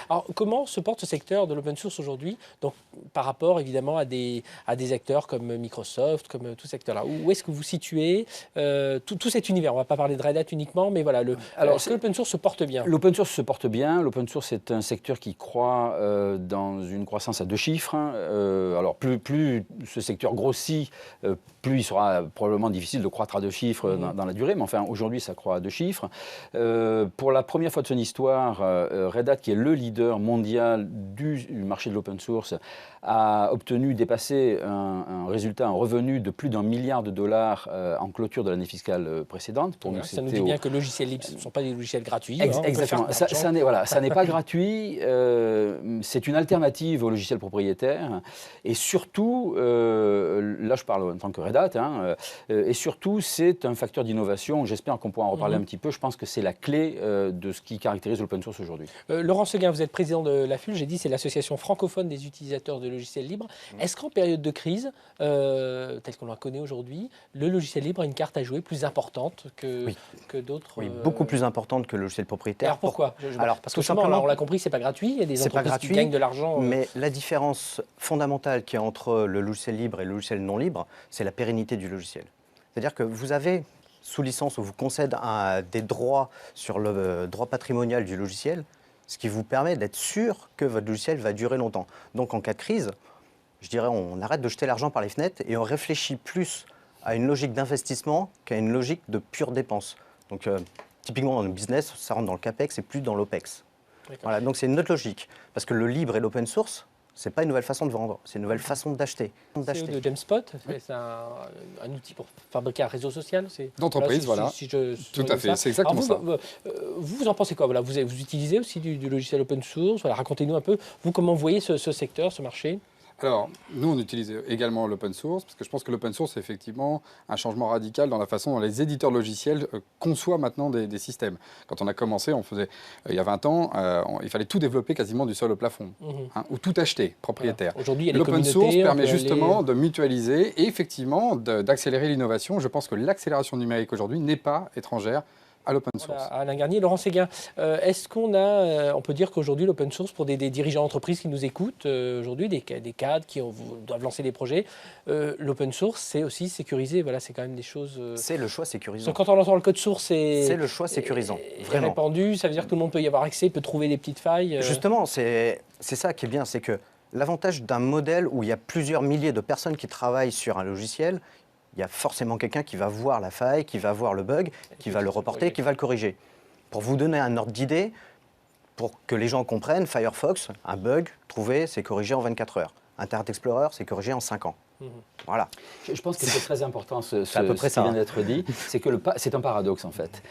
Alors, comment se porte ce secteur de l'open source aujourd'hui, donc par rapport évidemment à des acteurs comme Microsoft, comme tout ce secteur-là? Où est-ce que vous situez tout cet univers? On ne va pas parler de Red Hat uniquement, mais voilà, est-ce que l'open source se porte bien? L'open source se porte bien. L'open source est un secteur qui croît dans une croissance à deux chiffres. Alors plus ce secteur grossit, plus il sera probablement difficile de croître à deux chiffres dans la durée. Mais enfin, aujourd'hui, ça croît à deux chiffres. Pour la première fois de son histoire, Red Hat, qui est le leader mondial du marché de l'open source, a obtenu, dépassé un résultat, un revenu de plus d'1 milliard de dollars en clôture de l'année fiscale précédente. Pour nous, ça nous dit bien que les logiciels libres ne sont pas des logiciels gratuits. Exactement. Ça n'est pas gratuit. C'est une alternative aux logiciels propriétaires. Et surtout, là je parle en tant que Red Hat, et surtout c'est un facteur d'innovation. J'espère qu'on pourra en reparler un petit peu. Je pense que c'est la clé de ce qui caractérise l'open source aujourd'hui. Laurent Seguin, vous êtes président de l'AFUL. J'ai dit c'est l'association francophone des utilisateurs de logiciels libres. Est-ce qu'en période de crise, telle qu'on la connaît aujourd'hui, le logiciel libre a une carte à jouer plus importante que d'autres? Oui, beaucoup plus importante que le logiciel propriétaire. Alors pourquoi? Alors, parce que simplement, on l'a compris, c'est pas gratuit. Il y a des entreprises qui gagnent de l'argent. Mais la différence fondamentale qu'il y a entre le logiciel libre et le logiciel non libre, c'est la pérennité du logiciel. C'est-à-dire que vous avez, sous licence, on vous concède des droits sur le droit patrimonial du logiciel, ce qui vous permet d'être sûr que votre logiciel va durer longtemps. Donc en cas de crise, je dirais, on arrête de jeter l'argent par les fenêtres et on réfléchit plus à une logique d'investissement qu'à une logique de pure dépense. Donc typiquement dans le business, ça rentre dans le CAPEX et plus dans l'OPEX. Voilà, donc c'est une autre logique. Parce que le libre et l'open source, ce n'est pas une nouvelle façon de vendre, c'est une nouvelle façon d'acheter. C'est de Jamespot, c'est un outil pour fabriquer un réseau social. D'entreprise, voilà. Tout à fait, c'est exactement ça. Vous en pensez quoi? Voilà, vous utilisez aussi du logiciel open source. Voilà, racontez-nous un peu, vous, comment vous voyez ce secteur, ce marché? Alors, nous, on utilise également l'open source, parce que je pense que l'open source, c'est effectivement un changement radical dans la façon dont les éditeurs de logiciels conçoient maintenant des systèmes. Quand on a commencé, on faisait, il y a 20 ans, il fallait tout développer quasiment du sol au plafond, ou tout acheter, propriétaire. Voilà. Aujourd'hui, l'open source permet justement de mutualiser et effectivement d'accélérer l'innovation. Je pense que l'accélération numérique aujourd'hui n'est pas étrangère à l'open source. Voilà, Alain Garnier, Laurent Seguin, est-ce qu'on on peut dire qu'aujourd'hui l'open source, pour des dirigeants d'entreprise qui nous écoutent, aujourd'hui des cadres qui doivent lancer des projets, l'open source c'est aussi sécurisé, voilà, c'est quand même des choses... C'est le choix sécurisant. Quand on entend le code source, c'est le choix sécurisant, vraiment répandu, ça veut dire que tout le monde peut y avoir accès, peut trouver des petites failles. Justement, c'est ça qui est bien, c'est que l'avantage d'un modèle où il y a plusieurs milliers de personnes qui travaillent sur un logiciel, il y a forcément quelqu'un qui va voir la faille, qui va voir le bug, qui va le reporter, qui va le corriger. Pour vous donner un ordre d'idée, pour que les gens comprennent, Firefox, un bug trouvé, c'est corrigé en 24 heures. Internet Explorer, c'est corrigé en 5 ans. Voilà. Je pense que c'est très important ce qui vient d'être dit. C'est que c'est un paradoxe en fait.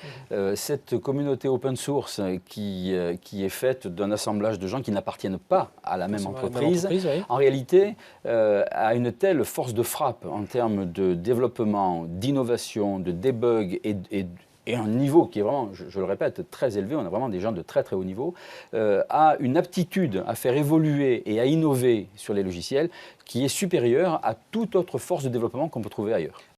Cette communauté open source qui est faite d'un assemblage de gens qui n'appartiennent pas à la même entreprise, en réalité a une telle force de frappe en termes de développement, d'innovation, de debug et un niveau qui est vraiment, je le répète, très élevé, on a vraiment des gens de très très haut niveau, a une aptitude à faire évoluer et à innover sur les logiciels qui est supérieure à toute autre force de développement qu'on peut trouver ailleurs.